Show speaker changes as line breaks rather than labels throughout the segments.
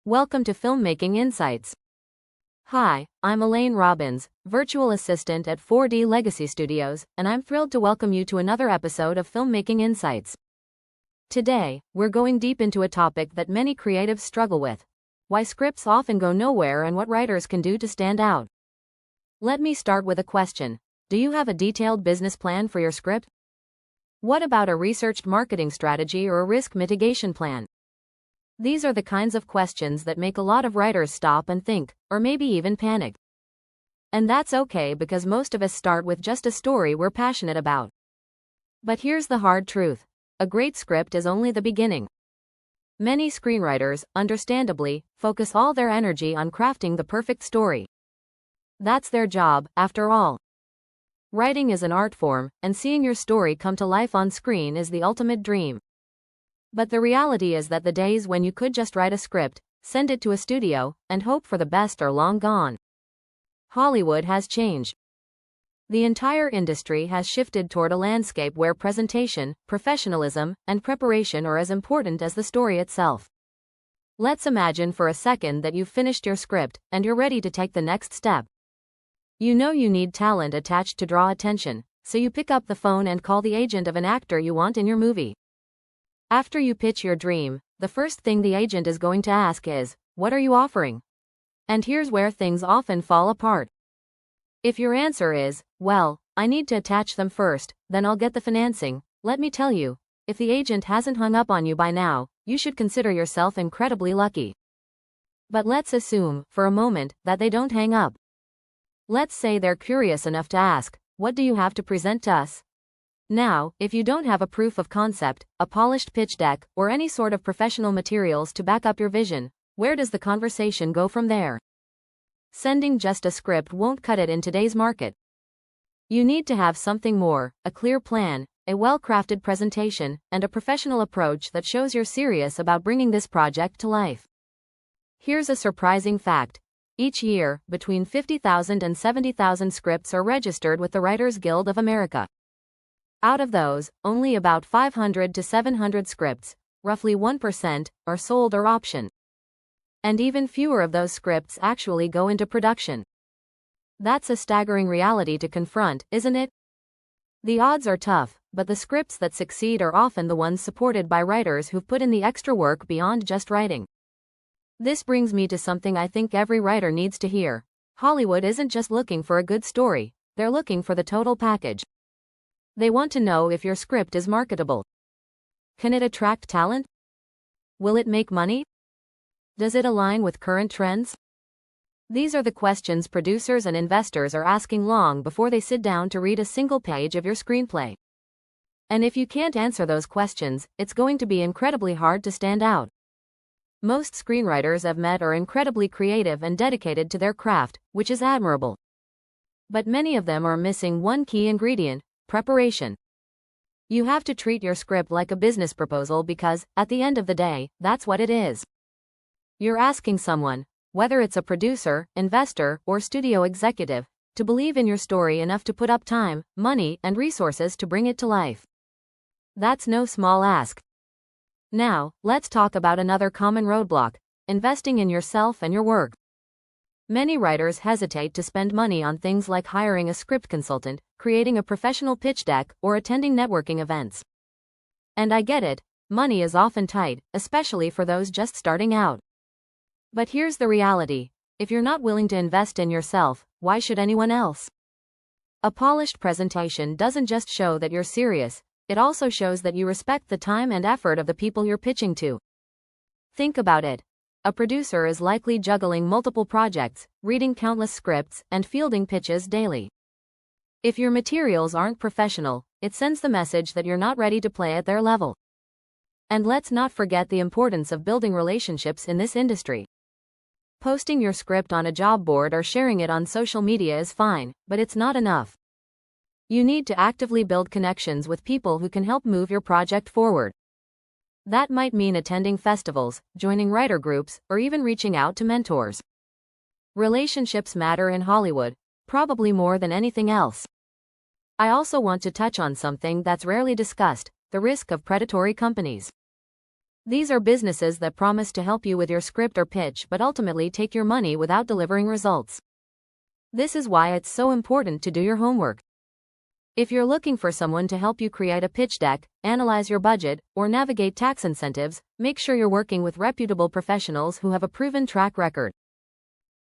Welcome to Filmmaking Insights. Hi, I'm Elaine Robbins, virtual assistant at 4D Legacy Studios, and I'm thrilled to welcome you to another episode of Filmmaking Insights. Today, we're going deep into a topic that many creatives struggle with: why scripts often go nowhere and what writers can do to stand out. Let me start with a question. Do you have a detailed business plan for your script? What about a researched marketing strategy or a risk mitigation plan? These are the kinds of questions that make a lot of writers stop and think, or maybe even panic. And that's okay, because most of us start with just a story we're passionate about. But here's the hard truth: a great script is only the beginning. Many screenwriters, understandably, focus all their energy on crafting the perfect story. That's their job, after all. Writing is an art form, and seeing your story come to life on screen is the ultimate dream. But the reality is that the days when you could just write a script, send it to a studio, and hope for the best are long gone. Hollywood has changed. The entire industry has shifted toward a landscape where presentation, professionalism, and preparation are as important as the story itself. Let's imagine for a second that you've finished your script, and you're ready to take the next step. You know you need talent attached to draw attention, so you pick up the phone and call the agent of an actor you want in your movie. After you pitch your dream, the first thing the agent is going to ask is, "What are you offering?" And here's where things often fall apart. If your answer is, "Well, I need to attach them first, then I'll get the financing," let me tell you, if the agent hasn't hung up on you by now, you should consider yourself incredibly lucky. But let's assume, for a moment, that they don't hang up. Let's say they're curious enough to ask, "What do you have to present to us?" Now, if you don't have a proof of concept, a polished pitch deck, or any sort of professional materials to back up your vision, where does the conversation go from there? Sending just a script won't cut it in today's market. You need to have something more: a clear plan, a well-crafted presentation, and a professional approach that shows you're serious about bringing this project to life. Here's a surprising fact. Each year, between 50,000 and 70,000 scripts are registered with the Writers Guild of America. Out of those, only about 500 to 700 scripts, roughly 1%, are sold or optioned. And even fewer of those scripts actually go into production. That's a staggering reality to confront, isn't it? The odds are tough, but the scripts that succeed are often the ones supported by writers who've put in the extra work beyond just writing. This brings me to something I think every writer needs to hear. Hollywood isn't just looking for a good story, they're looking for the total package. They want to know if your script is marketable. Can it attract talent? Will it make money? Does it align with current trends? These are the questions producers and investors are asking long before they sit down to read a single page of your screenplay. And if you can't answer those questions, it's going to be incredibly hard to stand out. Most screenwriters I've met are incredibly creative and dedicated to their craft, which is admirable. But many of them are missing one key ingredient: preparation. You have to treat your script like a business proposal because, at the end of the day, that's what it is. You're asking someone, whether it's a producer, investor, or studio executive, to believe in your story enough to put up time, money, and resources to bring it to life. That's no small ask. Now, let's talk about another common roadblock: investing in yourself and your work. Many writers hesitate to spend money on things like hiring a script consultant, creating a professional pitch deck, or attending networking events. And I get it, money is often tight, especially for those just starting out. But here's the reality: if you're not willing to invest in yourself, why should anyone else? A polished presentation doesn't just show that you're serious, it also shows that you respect the time and effort of the people you're pitching to. Think about it. A producer is likely juggling multiple projects, reading countless scripts, and fielding pitches daily. If your materials aren't professional, it sends the message that you're not ready to play at their level. And let's not forget the importance of building relationships in this industry. Posting your script on a job board or sharing it on social media is fine, but it's not enough. You need to actively build connections with people who can help move your project forward. That might mean attending festivals, joining writer groups, or even reaching out to mentors. Relationships matter in Hollywood, probably more than anything else. I also want to touch on something that's rarely discussed: the risk of predatory companies. These are businesses that promise to help you with your script or pitch but ultimately take your money without delivering results. This is why it's so important to do your homework. If you're looking for someone to help you create a pitch deck, analyze your budget, or navigate tax incentives, make sure you're working with reputable professionals who have a proven track record.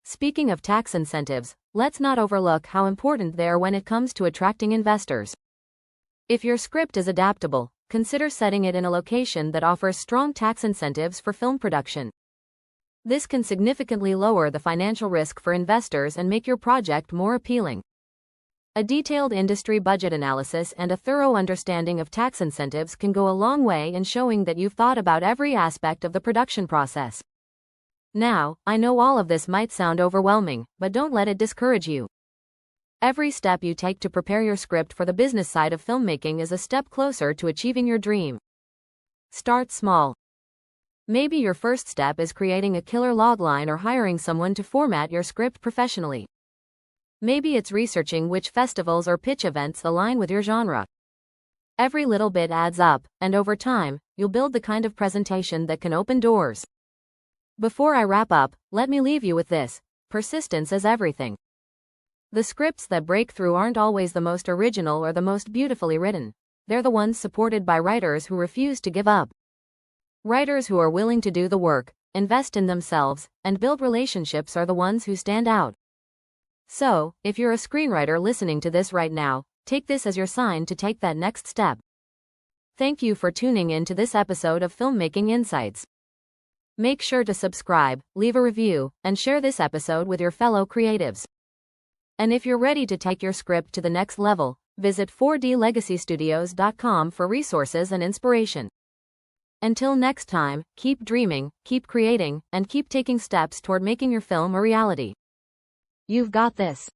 Speaking of tax incentives, let's not overlook how important they are when it comes to attracting investors. If your script is adaptable, consider setting it in a location that offers strong tax incentives for film production. This can significantly lower the financial risk for investors and make your project more appealing. A detailed industry budget analysis and a thorough understanding of tax incentives can go a long way in showing that you've thought about every aspect of the production process. Now, I know all of this might sound overwhelming, but don't let it discourage you. Every step you take to prepare your script for the business side of filmmaking is a step closer to achieving your dream. Start small. Maybe your first step is creating a killer logline or hiring someone to format your script professionally. Maybe it's researching which festivals or pitch events align with your genre. Every little bit adds up, and over time, you'll build the kind of presentation that can open doors. Before I wrap up, let me leave you with this: persistence is everything. The scripts that break through aren't always the most original or the most beautifully written. They're the ones supported by writers who refuse to give up. Writers who are willing to do the work, invest in themselves, and build relationships are the ones who stand out. So, if you're a screenwriter listening to this right now, take this as your sign to take that next step. Thank you for tuning in to this episode of Filmmaking Insights. Make sure to subscribe, leave a review, and share this episode with your fellow creatives. And if you're ready to take your script to the next level, visit 4dlegacystudios.com for resources and inspiration. Until next time, keep dreaming, keep creating, and keep taking steps toward making your film a reality. You've got this.